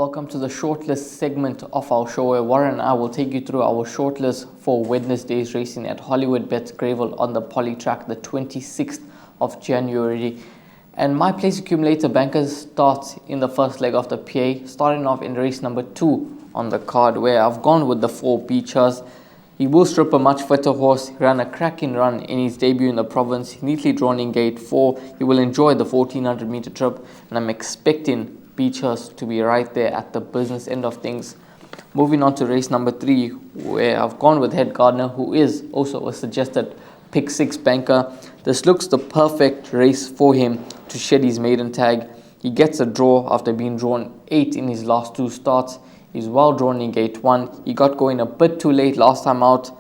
Welcome to the shortlist segment of our show where Warren and I will take you through our shortlist for Wednesday's racing at Hollywood Bet Gravel on the Poly Track, the 26th of January. And my place accumulator bankers starts in the first leg of the PA, starting off in race number 2 on the card, where I've gone with the 4 Beachers. He will strip a much fitter horse. He ran a cracking run in his debut in the province, neatly drawn in gate 4. He will enjoy the 1400 meter trip, and I'm expecting Beachers to be right there at the business end of things. Moving on to race number 3, where I've gone with Head Gardner, who is also a suggested pick 6 banker. This looks the perfect race for him to shed his maiden tag. He gets a draw after being drawn 8 in his last 2 starts. He's well drawn in gate 1. He got going a bit too late last time out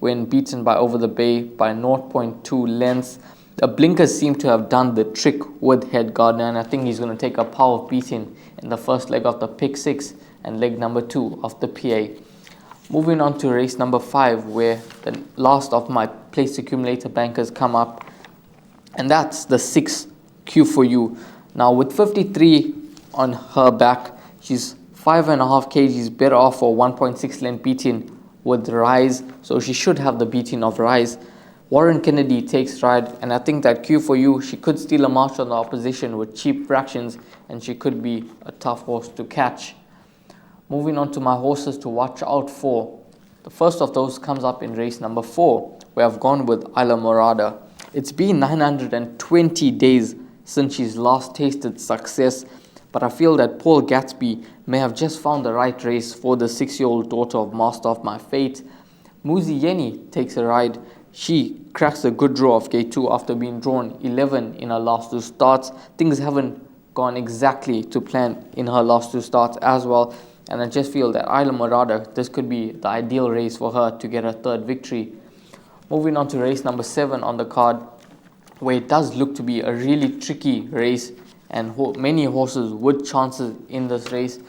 when beaten by Over the Bay by 0.2 lengths. The blinkers seem to have done the trick with Head Gardner, and I think he's going to take a power beating in the first leg of the pick 6 and leg number 2 of the PA. Moving on to race number 5, where the last of my place accumulator bankers come up, and that's the 6 Q for You. Now with 53 on her back, she's 5.5 kgs better off for 1.6 length beating with Rise, so she should have the beating of Rise. Warren Kennedy takes ride, and I think that Q for You, she could steal a march on the opposition with cheap fractions, and she could be a tough horse to catch. Moving on to my horses to watch out for. The first of those comes up in race number 4, where I've gone with Isla Morada. It's been 920 days since she's last tasted success, but I feel that Paul Gatsby may have just found the right race for the 6-year-old daughter of Master of My Fate. Muzi Yeni takes a ride. She cracks a good draw of gate 2 after being drawn 11 in her last 2 starts. Things haven't gone exactly to plan in her last 2 starts as well, and I just feel that Isla Morada, this could be the ideal race for her to get her 3rd victory. Moving on to race number 7 on the card, where it does look to be a really tricky race and many horses with chances in this race.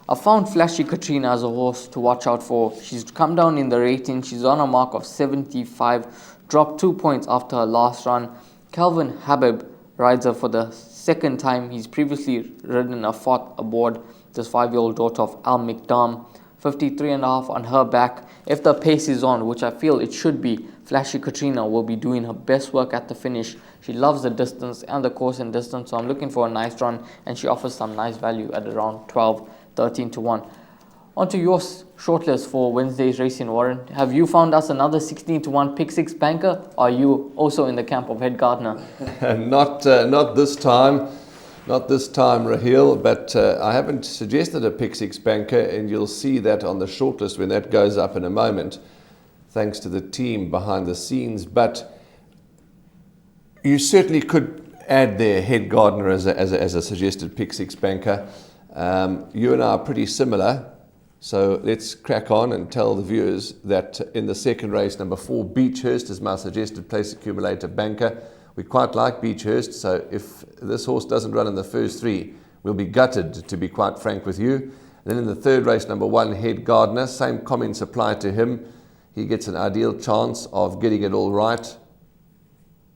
I found Flashy Katrina as a horse to watch out for. She's come down in the rating. She's on a mark of 75, dropped 2 points after her last run. Calvin Habib rides her for the 2nd time. He's previously ridden a 4th aboard this 5-year-old daughter of Al Mikdam. 53.5 on her back. If the pace is on, which I feel it should be, Flashy Katrina will be doing her best work at the finish. She loves the distance and the course and distance, so I'm looking for a nice run, and she offers some nice value at around 12, 13 to 1. On to your shortlist for Wednesday's racing, Warren. Have you found us another 16 to 1 pick 6 banker? Or are you also in the camp of Head Gardner? Not this time. Not this time, Raheel, but I haven't suggested a pick 6 banker, and you'll see that on the shortlist when that goes up in a moment, thanks to the team behind the scenes. But you certainly could add there Head Gardner as a suggested pick 6 banker. You and I are pretty similar, so let's crack on and tell the viewers that in the second race, number 4, Beechhurst is my suggested place accumulator banker. We quite like Beechhurst, so if this horse doesn't run in the first 3, we'll be gutted, to be quite frank with you. And then in the third race, number 1, Head Gardner, same comments apply to him. He gets an ideal chance of getting it all right.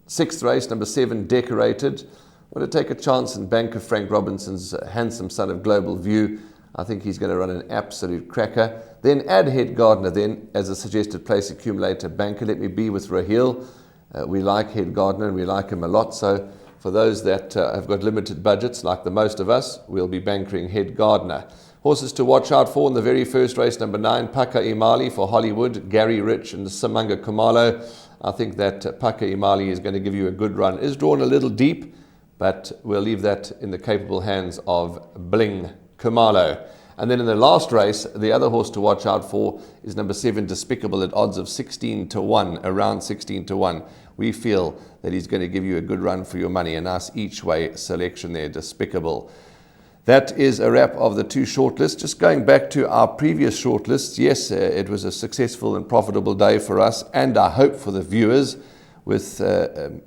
6th race, number 7, Decorated. I want to take a chance and banker Frank Robinson's handsome son of Global View. I think he's going to run an absolute cracker. Then add Head Gardner then as a suggested place accumulator banker. Let me be with Raheel. We like Head Gardner and we like him a lot. So for those that have got limited budgets, like the most of us, we'll be bankering Head Gardner. Horses to watch out for in the very first race, number 9, Paka Imali for Hollywood, Gary Rich and Samanga Kumalo. I think that Paka Imali is going to give you a good run. Is drawn a little deep, but we'll leave that in the capable hands of Bling Kumalo. And then in the last race, the other horse to watch out for is number 7, Despicable, at odds of 16 to 1, around 16 to 1. We feel that he's going to give you a good run for your money. A nice each way selection there, Despicable. That is a wrap of the 2 shortlists. Just going back to our previous shortlists, yes, it was a successful and profitable day for us, and I hope for the viewers, with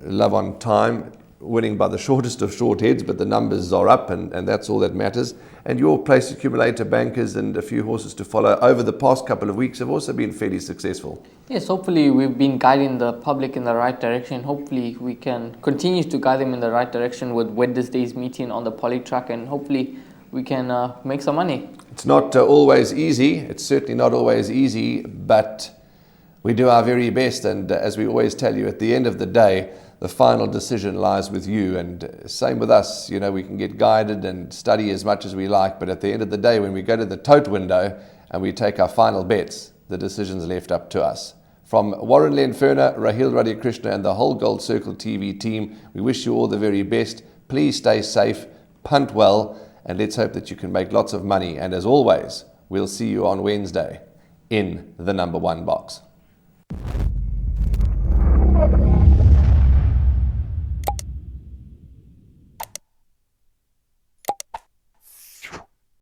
Love on Time winning by the shortest of short heads, but the numbers are up, and that's all that matters. And your place accumulator bankers and a few horses to follow over the past couple of weeks have also been fairly successful. Yes, hopefully we've been guiding the public in the right direction. Hopefully we can continue to guide them in the right direction with Wednesday's meeting on the Poly Track, and hopefully we can make some money. It's not always easy. It's certainly not always easy, but we do our very best. And as we always tell you, at the end of the day, the final decision lies with you. And same with us. You know, we can get guided and study as much as we like, but at the end of the day, when we go to the tote window and we take our final bets, the decision's left up to us. From Warren Lenferner, Rahil Radhakrishna, and the whole Gold Circle TV team, we wish you all the very best. Please stay safe, punt well, and let's hope that you can make lots of money. And as always, we'll see you on Wednesday in the number one box.